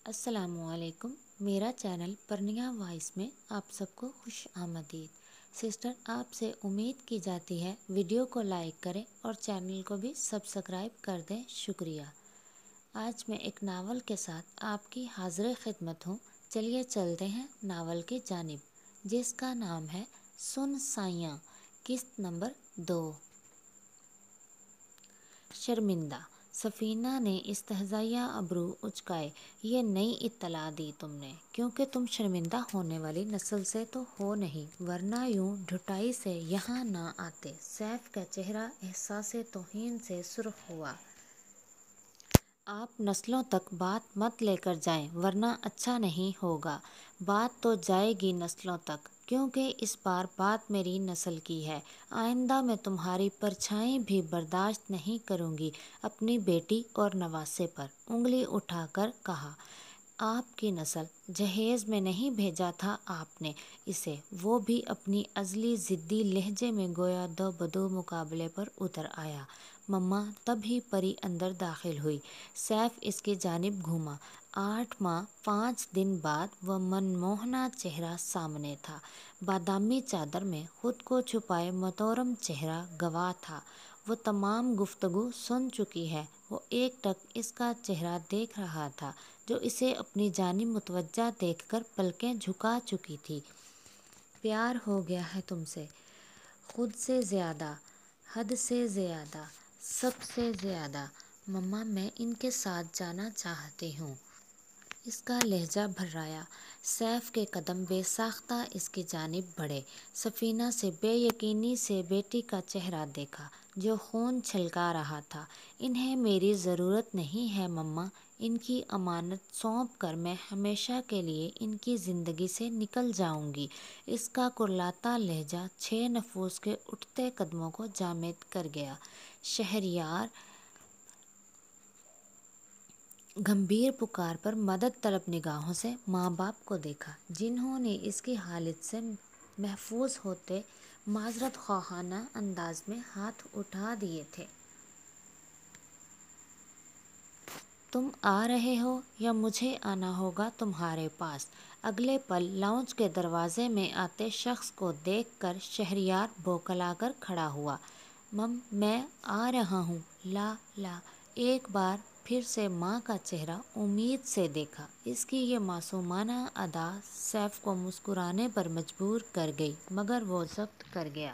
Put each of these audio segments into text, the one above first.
السلام علیکم. میرا چینل پرنیا وائس میں آپ سب کو خوش آمدید. سسٹر، آپ سے امید کی جاتی ہے ویڈیو کو لائک کریں اور چینل کو بھی سبسکرائب کر دیں. شکریہ. آج میں ایک ناول کے ساتھ آپ کی حاضر خدمت ہوں. چلیے چلتے ہیں ناول کی جانب، جس کا نام ہے سن سائیاں، قسط نمبر 2. شرمندہ. سفینہ نے استہزائیہ ابرو اچکائے. یہ نئی اطلاع دی تم نے، کیونکہ تم شرمندہ ہونے والی نسل سے تو ہو نہیں، ورنہ یوں ڈھٹائی سے یہاں نہ آتے. سیف کا چہرہ احساس توہین سے سرخ ہوا. آپ نسلوں تک بات مت لے کر جائیں، ورنہ اچھا نہیں ہوگا. بات تو جائے گی نسلوں تک، کیونکہ اس بار بات میری نسل کی ہے. آئندہ میں تمہاری پرچھائی بھی برداشت نہیں کروں گی. اپنی بیٹی اور نواسے پر انگلی اٹھا کر کہا. آپ کی نسل. جہیز میں نہیں بھیجا تھا آپ نے اسے؟ وہ بھی اپنی ازلی ضدی لہجے میں گویا دو بدو مقابلے پر اتر آیا. مما. تب ہی پری اندر داخل ہوئی. سیف اس کی جانب گھوما. 8 ماہ 5 دن بعد وہ منموہنا چہرہ سامنے تھا. بادامی چادر میں خود کو چھپائے محترم چہرہ گواہ تھا. وہ تمام گفتگو سن چکی ہے. وہ ایک ٹک اس کا چہرہ دیکھ رہا تھا، جو اسے اپنی جانب متوجہ دیکھ کر پلکیں جھکا چکی تھی. پیار ہو گیا ہے تم سے، خود سے زیادہ، حد سے زیادہ، سب سے زیادہ. مما، میں ان کے ساتھ جانا چاہتی ہوں. اس کا لہجہ بھررایا. سیف کے قدم بے ساختہ اس کی جانب بڑھے. سفینہ سے بے یقینی سے بیٹی کا چہرہ دیکھا، جو خون چھلکا رہا تھا. انہیں میری ضرورت نہیں ہے مما. ان کی امانت سونپ کر میں ہمیشہ کے لیے ان کی زندگی سے نکل جاؤں گی. اس کا کرلاتا لہجہ 6 نفوس کے اٹھتے قدموں کو جامد کر گیا. شہریار گمبھیر پکار پر مدد طلب نگاہوں سے ماں باپ کو دیکھا، جنہوں نے اس کی حالت سے محفوظ ہوتے معذرت خواہانہ انداز میں ہاتھ اٹھا دیے تھے. تم آ رہے ہو یا مجھے آنا ہوگا تمہارے پاس؟ اگلے پل لاؤنج کے دروازے میں آتے شخص کو دیکھ کر شہریار بوکھلا کر کھڑا ہوا. مم، میں آ رہا ہوں. لا لا. ایک بار پھر سے ماں کا چہرہ امید سے دیکھا. اس کی یہ معصومانہ ادا سیف کو مسکرانے پر مجبور کر گئی، مگر وہ ضبط کر گیا.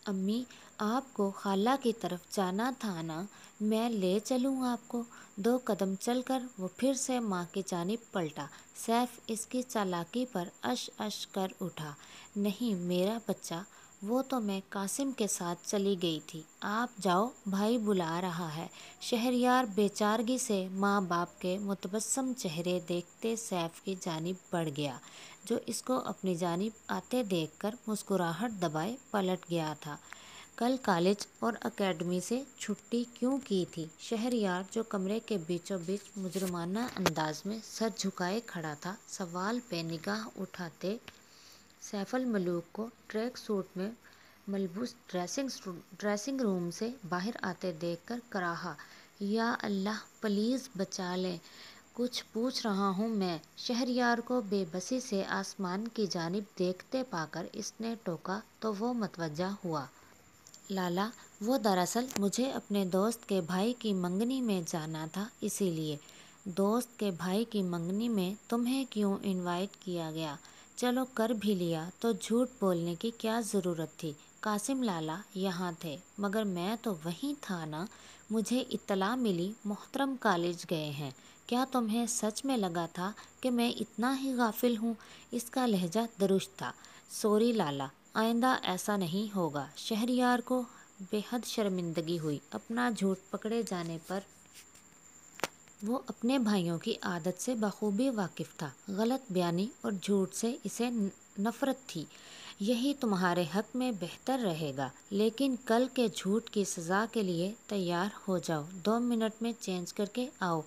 امی، آپ کو خالہ کی طرف جانا تھا نا؟ میں لے چلوں آپ کو؟ 2 قدم چل کر وہ پھر سے ماں کی جانب پلٹا. سیف اس کی چالاکی پر اش اش کر اٹھا. نہیں میرا بچہ، وہ تو میں قاسم کے ساتھ چلی گئی تھی. آپ جاؤ، بھائی بلا رہا ہے. شہریار بے چارگی سے ماں باپ کے متبسم چہرے دیکھتے سیف کی جانب بڑھ گیا، جو اس کو اپنی جانب آتے دیکھ کر مسکراہٹ دبائے پلٹ گیا تھا. کل کالج اور اکیڈمی سے چھٹی کیوں کی تھی؟ شہریار، جو کمرے کے بیچوں بیچ مجرمانہ انداز میں سر جھکائے کھڑا تھا، سوال پہ نگاہ اٹھاتے سیف الملوک کو ٹریک سوٹ میں ملبوس ڈریسنگ روم سے باہر آتے دیکھ کر کراہا. یا اللہ، پلیز بچا لیں، کچھ پوچھ رہا ہوں میں. شہریار کو بے بسی سے آسمان کی جانب دیکھتے پا کر اس نے ٹوکا تو وہ متوجہ ہوا. لالا، وہ دراصل مجھے اپنے دوست کے بھائی کی منگنی میں جانا تھا، اسی لیے. دوست کے بھائی کی منگنی میں تمہیں کیوں انوائٹ کیا گیا؟ چلو کر بھی لیا تو جھوٹ بولنے کی کیا ضرورت تھی؟ قاسم لالا یہاں تھے، مگر میں تو وہیں تھا نا. مجھے اطلاع ملی محترم کالج گئے ہیں. کیا تمہیں سچ میں لگا تھا کہ میں اتنا ہی غافل ہوں؟ اس کا لہجہ درست تھا. سوری لالا، آئندہ ایسا نہیں ہوگا. شہریار کو بے حد شرمندگی ہوئی. اپنا جھوٹ پکڑے جانے پر وہ اپنے بھائیوں کی عادت سے بخوبی واقف تھا. غلط بیانی اور جھوٹ سے اسے نفرت تھی. یہی تمہارے حق میں بہتر رہے گا، لیکن کل کے جھوٹ کی سزا کے لیے تیار ہو جاؤ. 2 منٹ میں چینج کر کے آؤ.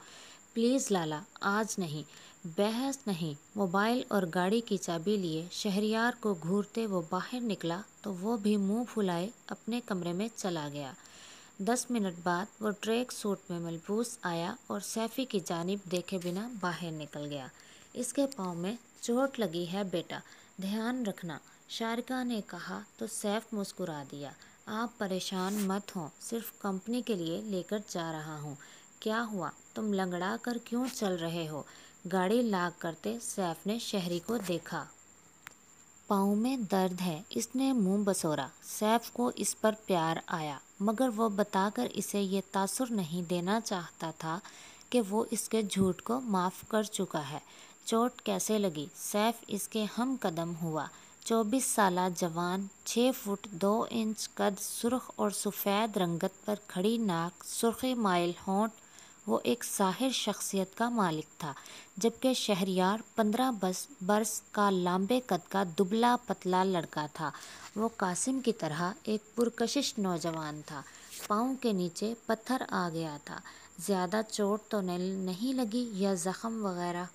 پلیز لالا، آج نہیں. بحث نہیں. موبائل اور گاڑی کی چابی لیے شہریار کو گھورتے وہ باہر نکلا تو وہ بھی منہ پھلائے اپنے کمرے میں چلا گیا. 10 منٹ بعد وہ ٹریک سوٹ میں ملبوس آیا اور سیفی کی جانب دیکھے بنا باہر نکل گیا۔ اس کے پاؤں میں چوٹ لگی ہے بیٹا، دھیان رکھنا، شارکا نے کہا تو سیف مسکرا دیا۔ آپ پریشان مت ہوں، صرف کمپنی کے لیے لے کر جا رہا ہوں۔ کیا ہوا، تم لنگڑا کر کیوں چل رہے ہو؟ گاڑی لاک کرتے سیف نے شہری کو دیکھا۔ پاؤں میں درد ہے، اس نے منہ بسورا۔ سیف کو اس پر پیار آیا، مگر وہ بتا کر اسے یہ تاثر نہیں دینا چاہتا تھا کہ وہ اس کے جھوٹ کو معاف کر چکا ہے۔ چوٹ کیسے لگی؟ سیف اس کے ہم قدم ہوا۔ 24 سالہ جوان، 6 فٹ 2 انچ قد، سرخ اور سفید رنگت پر کھڑی ناک، سرخی مائل ہونٹ، وہ ایک ساحر شخصیت کا مالک تھا، جبکہ شہریار 15 برس کا لمبے قد کا دبلا پتلا لڑکا تھا۔ وہ قاسم کی طرح ایک پرکشش نوجوان تھا۔ پاؤں کے نیچے پتھر آ گیا تھا۔ زیادہ چوٹ تو نہیں لگی یا زخم وغیرہ؟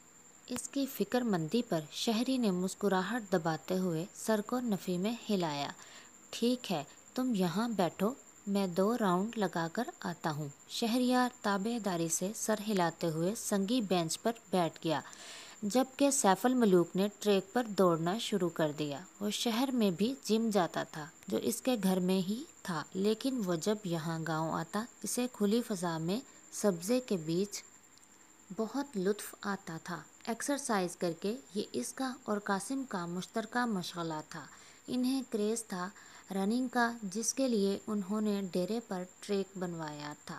اس کی فکر مندی پر شہری نے مسکراہٹ دباتے ہوئے سر کو نفی میں ہلایا۔ ٹھیک ہے، تم یہاں بیٹھو، میں 2 راؤنڈ لگا کر آتا ہوں۔ شہریار تابع داری سے سر ہلاتے ہوئے سنگی بینچ پر بیٹھ گیا، جبکہ سیف الملوک نے ٹریک پر دوڑنا شروع کر دیا۔ وہ شہر میں بھی جم جاتا تھا، جو اس کے گھر میں ہی تھا، لیکن وہ جب یہاں گاؤں آتا، اسے کھلی فضا میں سبزے کے بیچ بہت لطف آتا تھا۔ ایکسرسائز کر کے یہ اس کا اور قاسم کا مشترکہ مشغلہ تھا۔ انہیں کریز تھا رننگ کا، جس کے لیے انہوں نے ڈیرے پر ٹریک بنوایا تھا۔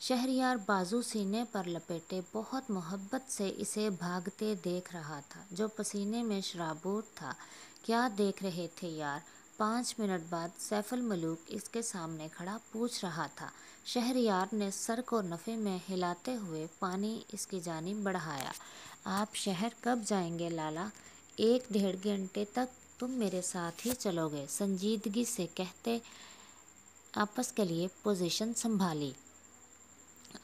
شہریار بازو سینے پر لپیٹے بہت محبت سے اسے بھاگتے دیکھ رہا تھا، جو پسینے میں شرابور تھا۔ کیا دیکھ رہے تھے یار؟ 5 منٹ بعد سیف الملوک اس کے سامنے کھڑا پوچھ رہا تھا۔ شہریار نے سر کو نفی میں ہلاتے ہوئے پانی اس کی جانب بڑھایا۔ آپ شہر کب جائیں گے لالا؟ 1-1.5 گھنٹے تک تم میرے ساتھ ہی چلو گے، سنجیدگی سے کہتے آپس کے لیے پوزیشن سنبھالی۔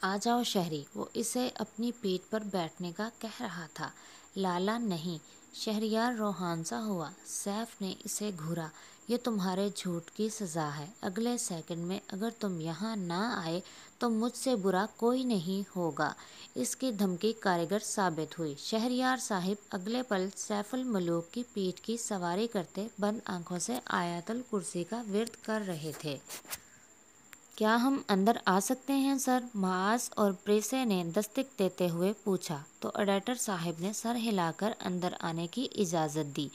آ جاؤ شہری، وہ اسے اپنی پیٹھ پر بیٹھنے کا کہہ رہا تھا۔ لالا نہیں۔ شہریار روحان سا ہوا۔ سیف نے اسے گھورا۔ یہ تمہارے جھوٹ کی سزا ہے۔ اگلے سیکنڈ میں اگر تم یہاں نہ آئے تو مجھ سے برا کوئی نہیں ہوگا۔ اس کی دھمکی کارگر ثابت ہوئی۔ شہریار صاحب اگلے پل سیف الملوک کی پیٹھ کی سواری کرتے بند آنکھوں سے آیت الکرسی کا ورد کر رہے تھے۔ کیا ہم اندر آ سکتے ہیں سر؟ معاذ اور پریسے نے دستک دیتے ہوئے پوچھا تو ایڈیٹر صاحب نے سر ہلا کر اندر آنے کی اجازت دی۔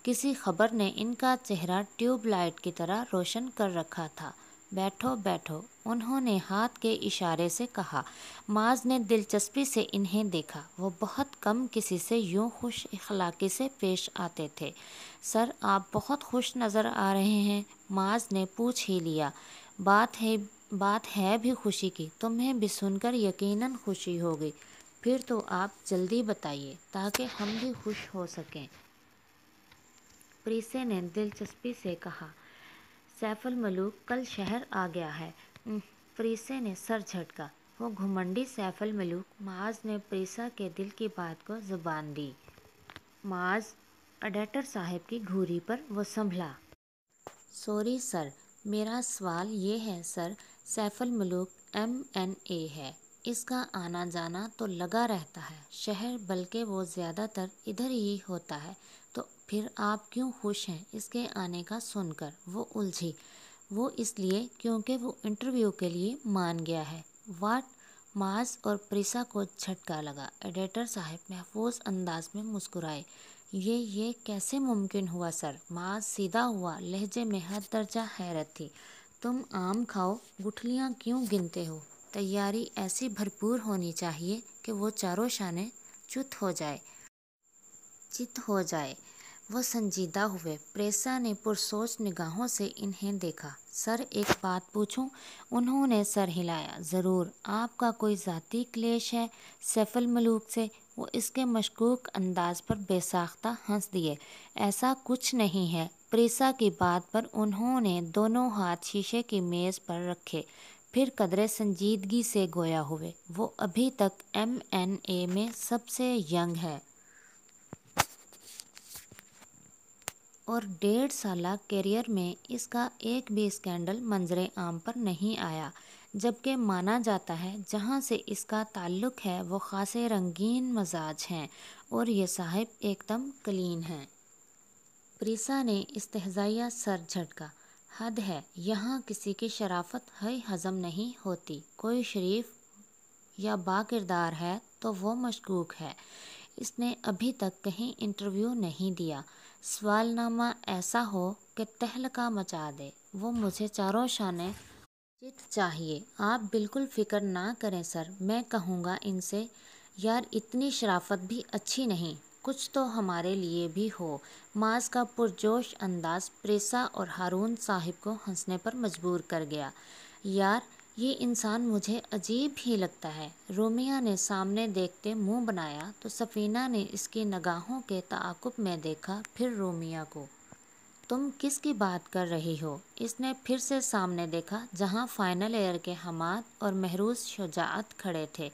کسی خبر نے ان کا چہرہ ٹیوب لائٹ کی طرح روشن کر رکھا تھا۔ بیٹھو بیٹھو، انہوں نے ہاتھ کے اشارے سے کہا۔ معاذ نے دلچسپی سے انہیں دیکھا۔ وہ بہت کم کسی سے یوں خوش اخلاقی سے پیش آتے تھے۔ سر، آپ بہت خوش نظر آ رہے ہیں، معاذ نے پوچھ ہی لیا۔ بات ہے بھی خوشی کی، تمہیں بھی سن کر یقیناً خوشی ہوگی۔ پھر تو آپ جلدی بتائیے تاکہ ہم بھی خوش ہو سکیں، پریسے نے دلچسپی سے کہا۔ سیف الملوک کل شہر آ گیا ہے۔ پریسے نے سر جھٹکا۔ وہ گھمنڈی سیف الملوک، معاذ نے پریسا کے دل کی بات کو زبان دی۔ معاذ، ایڈیٹر صاحب کی گھوری پر وہ سنبھلا۔ سوری سر، میرا سوال یہ ہے سر، سیف الملوک M.A ہے، اس کا آنا جانا تو لگا رہتا ہے شہر، بلکہ وہ زیادہ تر ادھر ہی ہوتا ہے، تو پھر آپ کیوں خوش ہیں اس کے آنے کا سن کر؟ وہ الجھی۔ وہ اس لیے کیونکہ وہ انٹرویو کے لیے مان گیا ہے۔ واٹ؟ معاذ اور پریسا کو جھٹکا لگا۔ ایڈیٹر صاحب محفوظ انداز میں مسکرائے۔ یہ کیسے ممکن ہوا سر؟ معاذ سیدھا ہوا، لہجے میں حد درجہ حیرت تھی۔ تم آم کھاؤ، گٹھلیاں کیوں گنتے ہو؟ تیاری ایسی بھرپور ہونی چاہیے کہ وہ چاروں شانے چت ہو جائے۔ وہ سنجیدہ ہوئے۔ پریسا نے پرسوچ نگاہوں سے انہیں دیکھا۔ سر، ایک بات پوچھوں؟ انہوں نے سر ہلایا۔ ضرور، آپ کا کوئی ذاتی کلیش ہے سیف الملوک سے؟ وہ اس کے مشکوک انداز پر بے ساختہ ہنس دیے۔ ایسا کچھ نہیں ہے۔ پریسا کی بات پر انہوں نے دونوں ہاتھ شیشے کی میز پر رکھے، پھر قدرے سنجیدگی سے گویا ہوئے۔ وہ ابھی تک M.A میں سب سے ینگ ہے اور 1.5 سالہ کیریئر میں اس کا ایک بھی اسکینڈل منظر عام پر نہیں آیا۔ جبکہ مانا جاتا ہے جہاں سے اس کا تعلق ہے وہ خاصے رنگین مزاج ہیں اور یہ صاحب ایک دم کلین ہیں۔ پریسا نے استہزائیہ سر جھٹکا۔ حد ہے، یہاں کسی کی شرافت ہضم نہیں ہوتی۔ کوئی شریف یا با کردار ہے تو وہ مشکوک ہے۔ اس نے ابھی تک کہیں انٹرویو نہیں دیا۔ سوال نامہ ایسا ہو کہ تہلکہ مچا دے۔ وہ مجھے چاروں شانے چٹ چاہیے۔ آپ بالکل فکر نہ کریں سر، میں کہوں گا ان سے۔ یار اتنی شرافت بھی اچھی نہیں، کچھ تو ہمارے لیے بھی ہو۔ معاذ کا پرجوش انداز پریسا اور ہارون صاحب کو ہنسنے پر مجبور کر گیا۔ یار یہ انسان مجھے عجیب ہی لگتا ہے۔ رومیہ نے سامنے دیکھتے منہ بنایا تو سفینہ نے اس کی نگاہوں کے تعاقب میں دیکھا، پھر رومیہ کو۔ تم کس کی بات کر رہی ہو؟ اس نے پھر سے سامنے دیکھا جہاں فائنل ایئر کے حماد اور مہروز شجاعت کھڑے تھے،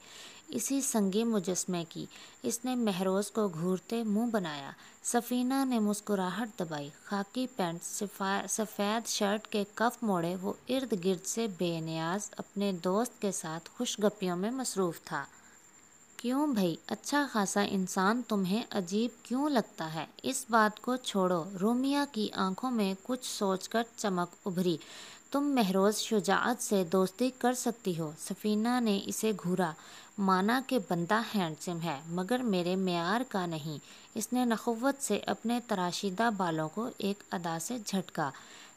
اسی سنگی مجسمے کی۔ اس نے مہروز کو گھورتے منہ بنایا۔ سفینہ نے مسکراہٹ دبائی۔ خاکی پینٹ، سفید شرٹ کے کف موڑے وہ ارد گرد سے بے نیاز اپنے دوست کے ساتھ خوش گپیوں میں مصروف تھا۔ کیوں بھئی، اچھا خاصا انسان تمہیں عجیب کیوں لگتا ہے؟ اس بات کو چھوڑو۔ رومیہ کی آنکھوں میں کچھ سوچ کر چمک ابھری۔ تم مہروز شجاعت سے دوستی کر سکتی ہو۔ سفینہ نے اسے گھورا۔ مانا کہ بندہ ہینڈسم ہے مگر میرے معیار کا نہیں۔ اس نے نخوت سے اپنے تراشیدہ بالوں کو ایک ادا سے جھٹکا۔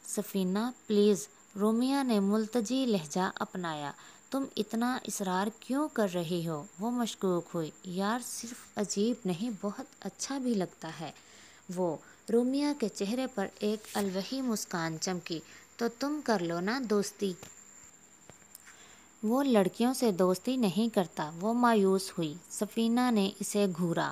سفینہ پلیز، رومیہ نے ملتجی لہجہ اپنایا۔ تم اتنا اصرار کیوں کر رہی ہو؟ وہ مشکوک ہوئی۔ یار صرف عجیب نہیں، بہت اچھا بھی لگتا ہے وہ۔ رومیہ کے چہرے پر ایک الوہی مسکان چمکی۔ تو تم کر لو نا دوستی۔ وہ لڑکیوں سے دوستی نہیں کرتا۔ وہ مایوس ہوئی۔ سفینہ نے اسے گھورا۔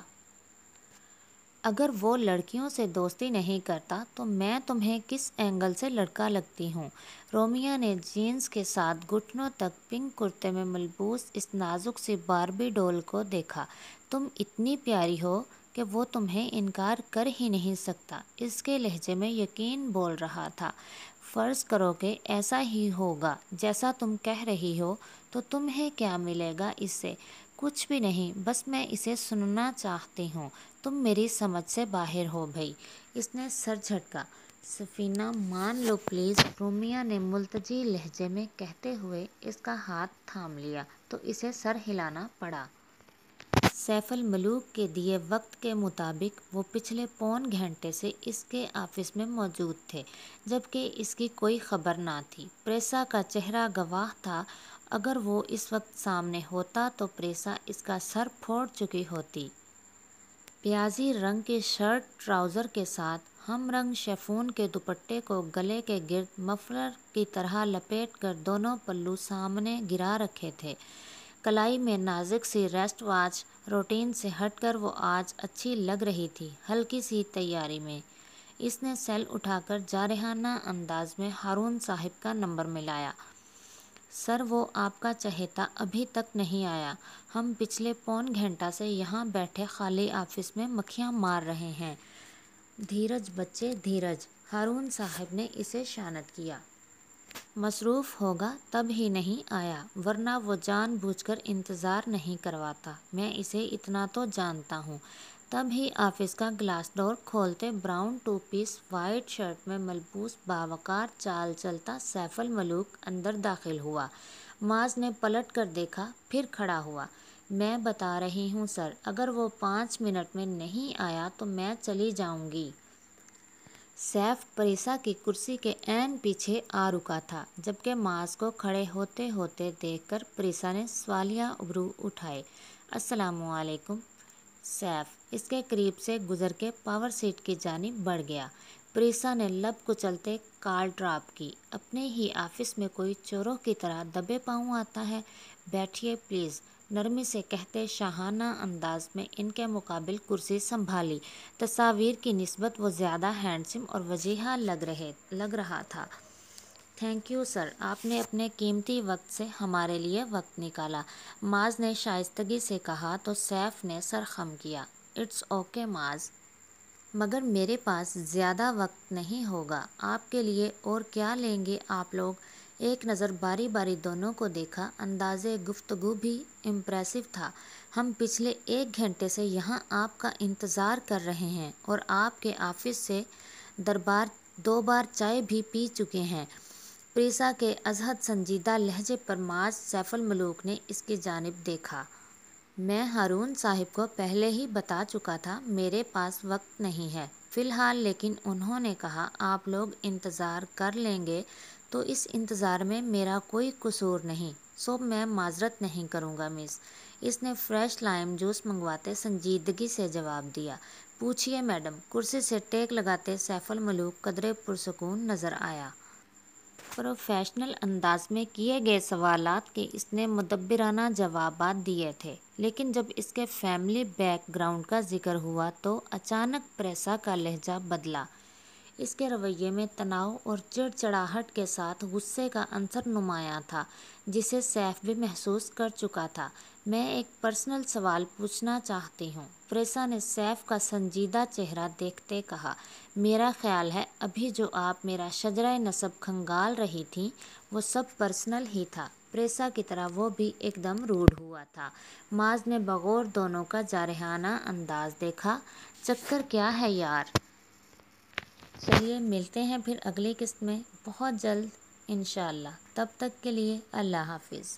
اگر وہ لڑکیوں سے دوستی نہیں کرتا تو میں تمہیں کس اینگل سے لڑکا لگتی ہوں؟ رومیہ نے جینز کے ساتھ گھٹنوں تک پنک کرتے میں ملبوس اس نازک سی باربی ڈول کو دیکھا۔ تم اتنی پیاری ہو کہ وہ تمہیں انکار کر ہی نہیں سکتا۔ اس کے لہجے میں یقین بول رہا تھا۔ فرض کرو کہ ایسا ہی ہوگا جیسا تم کہہ رہی ہو، تو تمہیں کیا ملے گا اس سے؟ کچھ بھی نہیں، بس میں اسے سننا چاہتی ہوں۔ تم میری سمجھ سے باہر ہو بھئی۔ اس نے سر جھٹکا۔ سفینہ مان لو پلیز، رومیہ نے ملتجی لہجے میں کہتے ہوئے اس کا ہاتھ تھام لیا تو اسے سر ہلانا پڑا۔ سیف الملوک کے دیے وقت کے مطابق وہ پچھلے پون گھنٹے سے اس کے آفس میں موجود تھے، جبکہ اس کی کوئی خبر نہ تھی۔ پریسا کا چہرہ گواہ تھا۔ اگر وہ اس وقت سامنے ہوتا تو پریسا اس کا سر پھوڑ چکی ہوتی۔ پیازی رنگ کی شرٹ ٹراؤزر کے ساتھ ہم رنگ شیفون کے دوپٹے کو گلے کے گرد مفلر کی طرح لپیٹ کر دونوں پلو سامنے گرا رکھے تھے۔ کلائی میں نازک سی ریسٹ واچ روٹین سے ہٹ کر وہ آج اچھی لگ رہی تھی، ہلکی سی تیاری میں۔ اس نے سیل اٹھا کر جارحانہ انداز میں ہارون صاحب کا نمبر ملایا۔ سر وہ آپ کا چہیتا ابھی تک نہیں آیا۔ ہم پچھلے پون گھنٹہ سے یہاں بیٹھے خالی آفس میں مکھیاں مار رہے ہیں۔ دھیرج بچے دھیرج، ہارون صاحب نے اسے شانت کیا۔ مصروف ہوگا تب ہی نہیں آیا، ورنہ وہ جان بوجھ کر انتظار نہیں کرواتا۔ میں اسے اتنا تو جانتا ہوں۔ تب ہی آفس کا گلاس ڈور کھولتے brown two piece white shirt میں ملبوس باوقار چال چلتا سیف الملوک اندر داخل ہوا۔ معاذ نے پلٹ کر دیکھا، پھر کھڑا ہوا۔ میں بتا رہی ہوں سر، اگر وہ 5 منٹ میں نہیں آیا تو میں چلی جاؤں گی۔ سیف پریسا کی کرسی کے عین پیچھے آ رکا تھا، جبکہ معاذ کو کھڑے ہوتے ہوتے دیکھ کر پریسا نے سوالیہ ابرو اٹھائے۔ السلام علیکم۔ سیف اس کے قریب سے گزر کے پاور سیٹ کی جانب بڑھ گیا۔ پریسا نے لب کچلتے کال ڈراپ کی۔ اپنے ہی آفس میں کوئی چوروں کی طرح دبے پاؤں آتا ہے؟ بیٹھیے پلیز، نرمی سے کہتے شاہانہ انداز میں ان کے مقابل کرسی سنبھالی۔ تصاویر کی نسبت وہ زیادہ ہینڈسم اور وجیحہ لگ رہا تھا۔ تھینک یو سر، آپ نے اپنے قیمتی وقت سے ہمارے لیے وقت نکالا، معاذ نے شائستگی سے کہا تو سیف نے سر خم کیا۔ اٹس اوکے معاذ، مگر میرے پاس زیادہ وقت نہیں ہوگا۔ آپ کے لیے اور کیا لیں گے آپ لوگ؟ ایک نظر باری باری دونوں کو دیکھا۔ انداز گفتگو بھی امپریسو تھا۔ ہم پچھلے 1 گھنٹے سے یہاں آپ کا انتظار کر رہے ہیں اور آپ کے آفس سے دربار 2 بار چائے بھی پی چکے ہیں۔ پریسا کے ازحد سنجیدہ لہجے پر معاذ سیف الملوک نے اس کی جانب دیکھا۔ میں ہارون صاحب کو پہلے ہی بتا چکا تھا، میرے پاس وقت نہیں ہے فی الحال، لیکن انہوں نے کہا آپ لوگ انتظار کر لیں گے تو اس انتظار میں میرا کوئی قصور نہیں، سو میں معذرت نہیں کروں گا مس۔ اس نے فریش لائم جوس منگواتے سنجیدگی سے جواب دیا۔ پوچھیے میڈم۔ کرسی سے ٹیک لگاتے سیف الملوک قدرے پرسکون نظر آیا۔ پروفیشنل انداز میں کیے گئے سوالات کے اس نے مدبرانہ جوابات دیے تھے، لیکن جب اس کے فیملی بیک گراؤنڈ کا ذکر ہوا تو اچانک پریسا کا لہجہ بدلا۔ اس کے رویے میں تناؤ اور چڑچڑاہٹ کے ساتھ غصے کا عنصر نمایاں تھا، جسے سیف بھی محسوس کر چکا تھا۔ میں ایک پرسنل سوال پوچھنا چاہتی ہوں، پریسا نے سیف کا سنجیدہ چہرہ دیکھتے کہا۔ میرا خیال ہے ابھی جو آپ میرا شجرہ نسب کھنگال رہی تھیں وہ سب پرسنل ہی تھا۔ پریسا کی طرح وہ بھی ایک دم روڈ ہوا تھا۔ معاذ نے بغور دونوں کا جارحانہ انداز دیکھا۔ چکر کیا ہے یار؟ چلیے ملتے ہیں پھر اگلی قسط میں بہت جلد انشاءاللہ، تب تک کے لیے اللہ حافظ۔